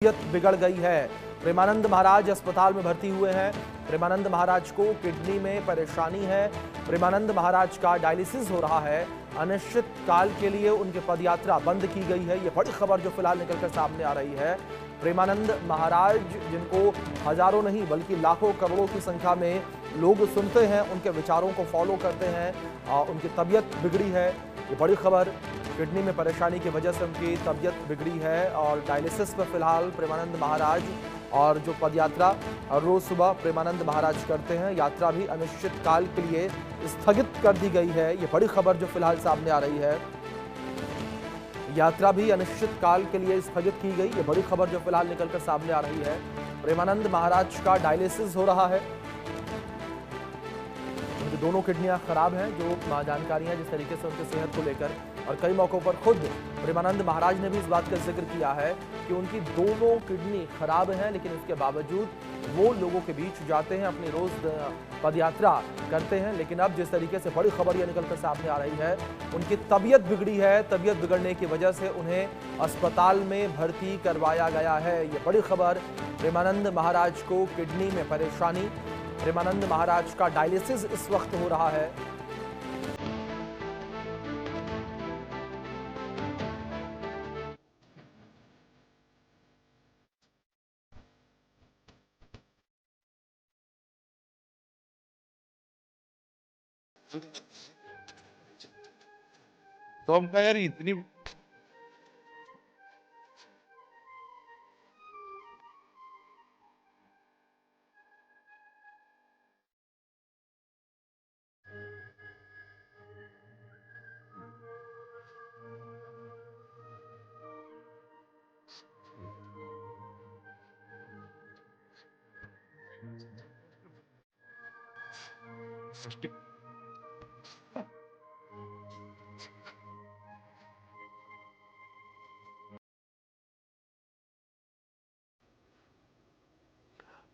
तबीयत बिगड़ गई है। प्रेमानंद महाराज अस्पताल में भर्ती हुए हैं। प्रेमानंद महाराज को किडनी में परेशानी है। प्रेमानंद महाराज का डायलिसिस हो रहा है। अनिश्चित काल के लिए उनकी पदयात्रा बंद की गई है। ये बड़ी खबर जो फिलहाल निकलकर सामने आ रही है। प्रेमानंद महाराज, जिनको हजारों नहीं बल्कि लाखों करोड़ों की संख्या में लोग सुनते हैं, उनके विचारों को फॉलो करते हैं, उनकी तबीयत बिगड़ी है। ये बड़ी खबर, किडनी में परेशानी की वजह से उनकी तबीयत बिगड़ी है और डायलिसिस पर फिलहाल प्रेमानंद महाराज। और जो पदयात्रा रोज सुबह प्रेमानंद महाराज करते हैं, यात्रा भी अनिश्चित काल के लिए स्थगित कर दी गई है। ये बड़ी खबर जो फिलहाल सामने आ रही है। यात्रा भी अनिश्चित काल के लिए स्थगित की गई। ये बड़ी खबर जो फिलहाल निकलकर सामने आ रही है। प्रेमानंद महाराज का डायलिसिस हो रहा है। उनकी दोनों किडनियां खराब हैं, जो जानकारी है जिस तरीके से उनकी सेहत को लेकर। और कई मौकों पर खुद प्रेमानंद महाराज ने भी इस बात का जिक्र किया है कि उनकी दोनों किडनी खराब हैं, लेकिन इसके बावजूद वो लोगों के बीच जाते हैं, अपनी रोज पदयात्रा करते हैं। लेकिन अब जिस तरीके से बड़ी खबर यह निकलकर सामने आ रही है, उनकी तबीयत बिगड़ी है। तबीयत बिगड़ने की वजह से उन्हें अस्पताल में भर्ती करवाया गया है। ये बड़ी खबर, प्रेमानंद महाराज को किडनी में परेशानी, प्रेमानंद महाराज का डायलिसिस इस वक्त हो रहा है। तो हम कहा यार इतनी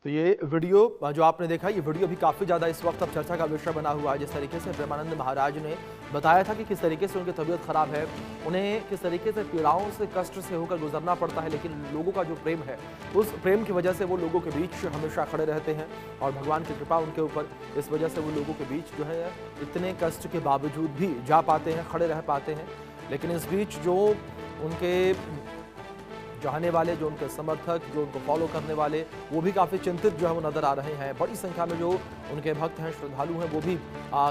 तो ये वीडियो जो आपने देखा, ये वीडियो भी काफ़ी ज़्यादा इस वक्त अब चर्चा का विषय बना हुआ है। जिस तरीके से प्रेमानंद महाराज ने बताया था कि किस तरीके से उनकी तबीयत खराब है, उन्हें किस तरीके से पीड़ाओं से, कष्ट से होकर गुजरना पड़ता है, लेकिन लोगों का जो प्रेम है, उस प्रेम की वजह से वो लोगों के बीच हमेशा खड़े रहते हैं और भगवान की कृपा उनके ऊपर, इस वजह से वो लोगों के बीच जो है इतने कष्ट के बावजूद भी जा पाते हैं, खड़े रह पाते हैं। लेकिन इस बीच जो उनके चाहने वाले, जो उनके समर्थक, जो उनको फॉलो करने वाले, वो भी काफ़ी चिंतित जो है वो नज़र आ रहे हैं। बड़ी संख्या में जो उनके भक्त हैं, श्रद्धालु हैं, वो भी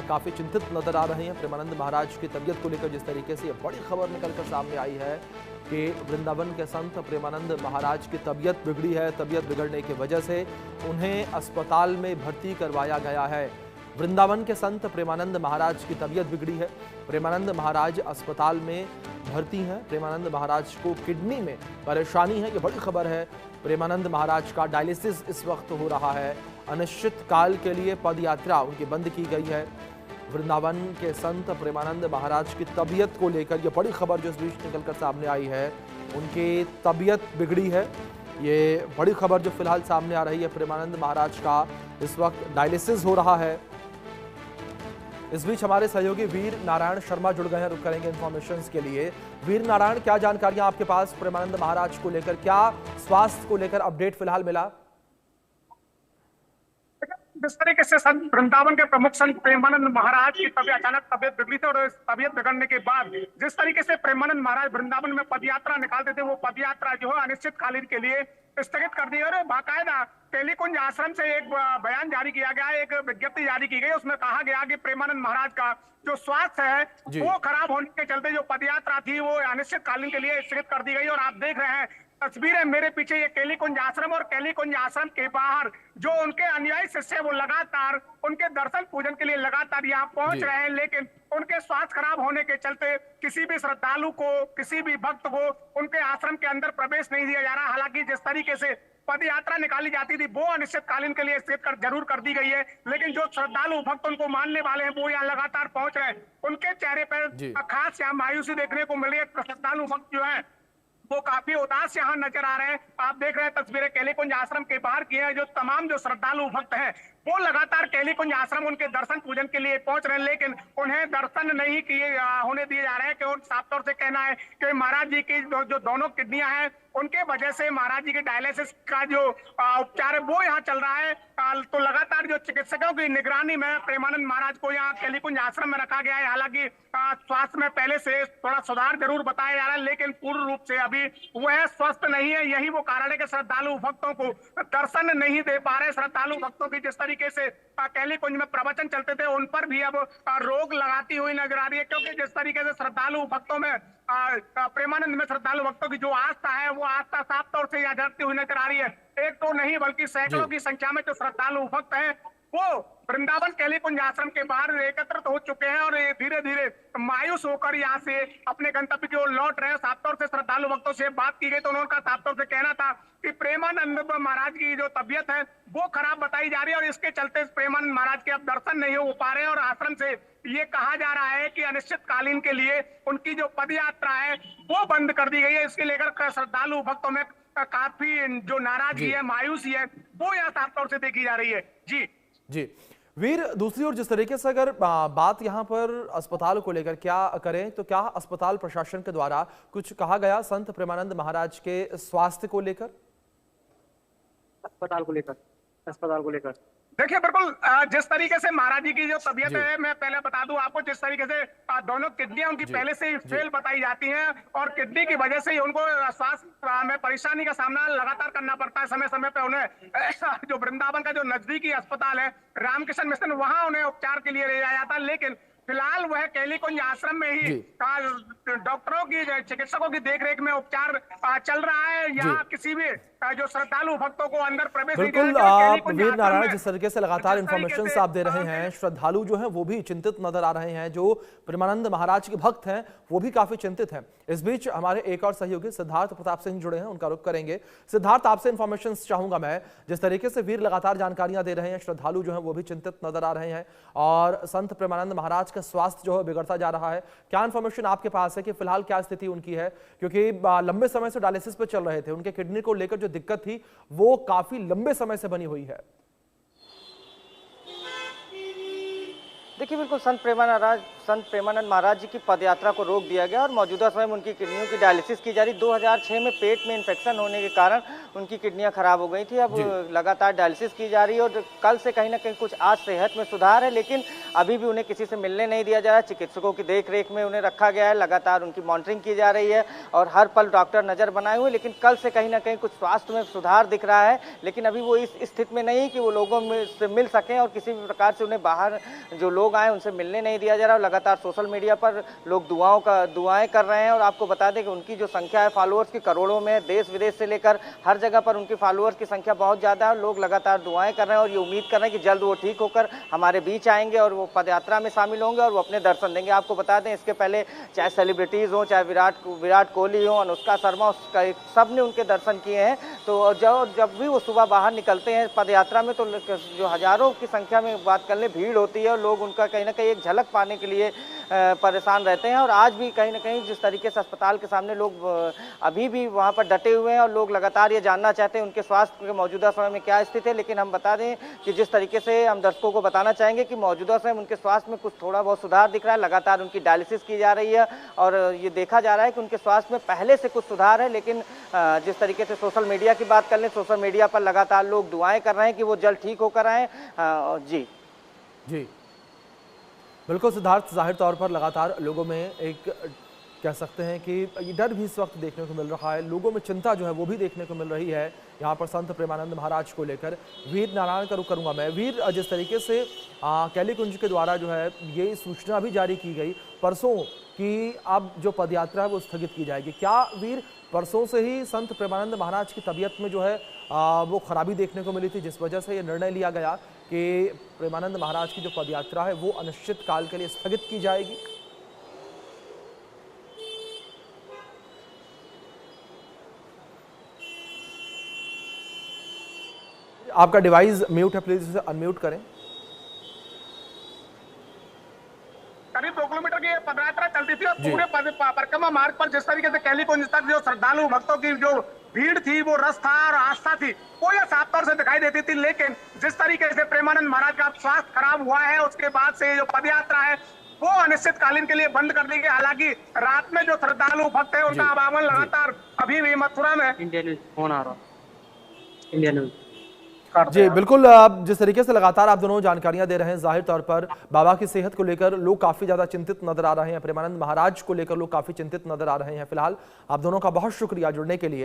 काफ़ी चिंतित नज़र आ रहे हैं प्रेमानंद महाराज की तबीयत को लेकर। जिस तरीके से ये बड़ी खबर निकलकर सामने आई है कि वृंदावन के संत प्रेमानंद महाराज की तबीयत बिगड़ी है। तबीयत बिगड़ने की वजह से उन्हें अस्पताल में भर्ती करवाया गया है। वृंदावन के संत प्रेमानंद महाराज की तबीयत बिगड़ी है। प्रेमानंद महाराज अस्पताल में भर्ती हैं। प्रेमानंद महाराज को किडनी में परेशानी है। ये बड़ी खबर है। प्रेमानंद महाराज का डायलिसिस इस वक्त हो रहा है। अनिश्चित काल के लिए पदयात्रा उनकी बंद की गई है। वृंदावन के संत प्रेमानंद महाराज की तबीयत को लेकर ये बड़ी खबर जो इस बीच निकलकर सामने आई है, उनकी तबीयत बिगड़ी है। ये बड़ी खबर जो फिलहाल सामने आ रही है, प्रेमानंद महाराज का इस वक्त डायलिसिस हो रहा है। इस बीच हमारे सहयोगी वीर नारायण शर्मा जुड़ गए हैं, रुक करेंगे इन्फॉर्मेशंस के लिए। वीर नारायण, क्या जानकारियां आपके पास प्रेमानंद महाराज को लेकर, क्या स्वास्थ्य को लेकर अपडेट फिलहाल मिला? जिस तरीके से संत वृंदावन के प्रमुख संत प्रेमानंद महाराज की अचानक तबियत बिगड़ी थी और तबियत बिगड़ने के बाद जिस तरीके से प्रेमानंद महाराज वृंदावन में पदयात्रा निकालते थे, वो पदयात्रा जो है अनिश्चित कालीन के लिए स्थगित कर दी और बाकायदा केलीकुंज आश्रम से एक बयान जारी किया गया, एक विज्ञप्ति जारी की गई। उसमें कहा गया कि प्रेमानंद महाराज का जो स्वास्थ्य है वो खराब होने के चलते जो पदयात्रा थी वो अनिश्चित कालीन के लिए स्थगित कर दी गई। और आप देख रहे हैं तस्वीरें मेरे पीछे, ये केलीकुंज आश्रम और केलीकुंज आश्रम के बाहर जो उनके अनुयायी शिष्य वो लगातार उनके दर्शन पूजन के लिए लगातार यहाँ पहुंच रहे हैं, लेकिन उनके स्वास्थ्य खराब होने के चलते किसी भी श्रद्धालु को, किसी भी भक्त को उनके आश्रम के अंदर प्रवेश नहीं दिया जा रहा। हालांकि जिस तरीके से पद यात्रा निकाली जाती थी वो अनिश्चित कालीन के लिए स्थगित जरूर कर दी गई है, लेकिन जो श्रद्धालु भक्त उनको मानने वाले हैं वो यहाँ लगातार पहुंच रहे हैं। उनके चेहरे पर खास यहाँ मायूसी देखने को मिल रही है। श्रद्धालु भक्त जो है वो काफी उदास यहाँ नजर आ रहे हैं। आप देख रहे हैं तस्वीरें केलीकुंज आश्रम के बाहर की है। जो तमाम जो श्रद्धालु भक्त हैं वो लगातार कैली कुंज आश्रम उनके दर्शन पूजन के लिए पहुंच रहे हैं, लेकिन उन्हें दर्शन नहीं किए होने दिए जा रहे हैं। कि साफ तौर से कहना है कि महाराज जी की जो दोनों किडनियां हैं उनके वजह से महाराज जी के डायलिसिस का जो उपचार है वो यहाँ चल रहा है। तो लगातार जो चिकित्सकों की निगरानी में प्रेमानंद महाराज को यहाँ कैलीकुंज आश्रम में रखा गया है। हालांकि स्वास्थ्य में पहले से थोड़ा सुधार जरूर बताया जा रहा है, लेकिन पूर्ण रूप से अभी वह स्वस्थ नहीं है। यही वो कारण है कि श्रद्धालु भक्तों को दर्शन नहीं दे पा रहे। श्रद्धालु भक्तों की जिस तरीके से कैलीकुंज में प्रवचन चलते थे उन पर भी अब रोक लगाती हुई नजर आ रही है, क्योंकि जिस तरीके से श्रद्धालु भक्तों में प्रेमानंद में श्रद्धालु भक्तों की जो आस्था है वो आस्था साफ तौर से यहाँ झलकती हुई नजर आ रही है। एक तो नहीं बल्कि सैकड़ों की संख्या में जो श्रद्धालु भक्त हैं वो वृंदावन कैलीकुंज आश्रम के बाहर एकत्रित हो चुके हैं और धीरे धीरे मायूस होकर यहाँ से अपने गंतव्य की ओर लौट रहे हैं। साफ तौर से श्रद्धालु भक्तों से बात की गई तो उनका साफ तौर से कहना था कि प्रेमानंद महाराज की जो तबियत है वो खराब बताई जा रही है और इसके चलते प्रेमानंद महाराज के अब दर्शन नहीं हो पा रहे हैं। और आश्रम से ये कहा जा रहा है कि अनिश्चितकालीन के लिए उनकी जो पद यात्रा है वो बंद कर दी गई है। इसके लेकर श्रद्धालु भक्तों में काफी जो नाराजगी है, मायूसी है, वो यहाँ साफ तौर से देखी जा रही है। जी जी वीर, दूसरी ओर जिस तरीके से अगर बात यहाँ पर अस्पताल को लेकर क्या करें तो क्या अस्पताल प्रशासन के द्वारा कुछ कहा गया संत प्रेमानंद महाराज के स्वास्थ्य को लेकर? अस्पताल को लेकर देखिए, बिल्कुल जिस तरीके से महाराज जी की जो तबीयत है, मैं पहले बता दूं आपको, जिस तरीके से दोनों किडनियां उनकी पहले से ही फेल बताई जाती हैं और किडनी की वजह से ही उनको स्वास्थ्य में परेशानी का सामना लगातार करना पड़ता है। समय समय पे उन्हें जो वृंदावन का जो नजदीकी अस्पताल है रामकृष्ण मिशन, वहां उन्हें उपचार के लिए ले जाया जाता है। लेकिन फिलहाल वह कैलीकुंज आश्रम में ही डॉक्टरों की, चिकित्सकों की देखरेख में उपचार चल रहा है। यहाँ किसी भी जो श्रद्धालु भक्तों को अंदर प्रवेश बिल्कुल वीर नारायण, जिस तरीके से लगातार इंफॉर्मेशन आप दे रहे हैं, श्रद्धालु जो हैं वो भी चिंतित नजर आ रहे हैं। जो प्रेमानंद महाराज के भक्त हैं वो भी काफी चिंतित हैं। इस बीच हमारे एक और सहयोगी सिद्धार्थ प्रताप सिंह जुड़े हैं, उनका रुख करेंगे। सिद्धार्थ, आपसे इंफॉर्मेशन चाहूंगा मैं। जिस तरीके से वीर लगातार जानकारियां दे रहे हैं, श्रद्धालु जो है वो भी चिंतित नजर आ रहे हैं और संत प्रेमानंद महाराज का स्वास्थ्य जो है बिगड़ता जा रहा है। क्या इंफॉर्मेशन आपके पास है कि फिलहाल क्या स्थिति उनकी है? क्योंकि लंबे समय से डायलिसिस पर चल रहे थे, उनके किडनी को लेकर जो दिक्कत थी वो काफी लंबे समय से बनी हुई है। देखिए, बिल्कुल संत प्रेमानंद महाराज जी की पदयात्रा को रोक दिया गया और मौजूदा समय में उनकी किडनियों की डायलिसिस की जा रही। 2006 में पेट में इन्फेक्शन होने के कारण उनकी किडनियां खराब हो गई थी। अब लगातार डायलिसिस की जा रही है और कल से कहीं ना कहीं कुछ आज सेहत में सुधार है, लेकिन अभी भी उन्हें किसी से मिलने नहीं दिया जा रहा है। चिकित्सकों की देखरेख में उन्हें रखा गया है, लगातार उनकी मॉनिटरिंग की जा रही है और हर पल डॉक्टर नजर बनाए हुए। लेकिन कल से कहीं ना कहीं कुछ स्वास्थ्य में सुधार दिख रहा है, लेकिन अभी वो इस स्थिति में नहीं कि वो लोगों से मिल सकें और किसी भी प्रकार से उन्हें बाहर जो लोग आए उनसे मिलने नहीं दिया जा रहा। लगातार सोशल मीडिया पर लोग दुआएं कर रहे हैं और आपको बता दें कि उनकी जो संख्या है फॉलोअर्स की करोड़ों में, देश विदेश से लेकर हर जगह पर उनकी फॉलोअर्स की संख्या बहुत ज्यादा है। लोग लगातार दुआएं कर रहे हैं और ये उम्मीद कर रहे हैं कि जल्द वो ठीक होकर हमारे बीच आएंगे और वो पदयात्रा में शामिल होंगे और वो अपने दर्शन देंगे। आपको बता दें, इसके पहले चाहे सेलिब्रिटीज हो, चाहे विराट कोहली हो, अनुष्का शर्मा, सब ने उनके दर्शन किए हैं। तो जब भी वो सुबह बाहर निकलते हैं पदयात्रा में तो जो हजारों की संख्या में बात कर ले भीड़ होती है और लोग उनका कहीं ना कहीं एक झलक पाने के लिए परेशान रहते हैं। और आज भी कहीं ना कहीं जिस तरीके से अस्पताल के सामने लोग अभी भी वहां पर डटे हुए हैं और लोग लगातार ये जानना चाहते हैं उनके स्वास्थ्य के मौजूदा समय में क्या स्थिति है। लेकिन हम बता दें कि जिस तरीके से हम दर्शकों को बताना चाहेंगे कि मौजूदा समय उनके स्वास्थ्य में कुछ थोड़ा बहुत सुधार दिख रहा है। लगातार उनकी डायलिसिस की जा रही है और ये देखा जा रहा है कि उनके स्वास्थ्य में पहले से कुछ सुधार है। लेकिन जिस तरीके से सोशल मीडिया की बात कर लें, सोशल मीडिया पर लगातार लोग दुआएं कर रहे हैं कि वो जल्द ठीक होकर आए। जी बिल्कुल सिद्धार्थ, जाहिर तौर पर लगातार लोगों में एक कह सकते हैं कि ये डर भी इस वक्त देखने को मिल रहा है, लोगों में चिंता जो है वो भी देखने को मिल रही है यहाँ पर संत प्रेमानंद महाराज को लेकर। वीर नारायण का रुख करूंगा मैं। वीर, जिस तरीके से कैलीकुंज के द्वारा जो है ये सूचना भी जारी की गई परसों कि अब जो पदयात्रा है वो स्थगित की जाएगी, क्या वीर परसों से ही संत प्रेमानंद महाराज की तबीयत में जो है वो खराबी देखने को मिली थी जिस वजह से ये निर्णय लिया गया कि प्रेमानंद महाराज की जो पदयात्रा है वो अनिश्चित काल के लिए स्थगित की जाएगी? आपका डिवाइस म्यूट है, प्लीज इसे अनम्यूट करें। करीब 2 किलोमीटर की पदयात्रा चलती थी और पूरे परिक्रमा मार्ग पर जिस तरीके से कैलीकुंज तक जो श्रद्धालु भक्तों की जो भीड़ थी, वो रस था और आस्था थी, वो ये साफ तौर से दिखाई देती थी। लेकिन जिस तरीके से प्रेमानंद महाराज का स्वास्थ्य खराब हुआ है, उसके बाद से जो पद यात्रा है वो अनिश्चितकालीन के लिए बंद कर दी गई। हालांकि रात में जो श्रद्धालु भक्त है उनका आवागमन लगातार अभी भी मथुरा में। इंडिया न्यूज फोन आ रहा, इंडिया न्यूज जी बिल्कुल, जिस तरीके से लगातार आप दोनों जानकारियां दे रहे हैं, जाहिर तौर पर बाबा की सेहत को लेकर लोग काफी ज्यादा चिंतित नजर आ रहे हैं, प्रेमानंद महाराज को लेकर लोग काफी चिंतित नजर आ रहे हैं। फिलहाल आप दोनों का बहुत शुक्रिया जुड़ने के लिए।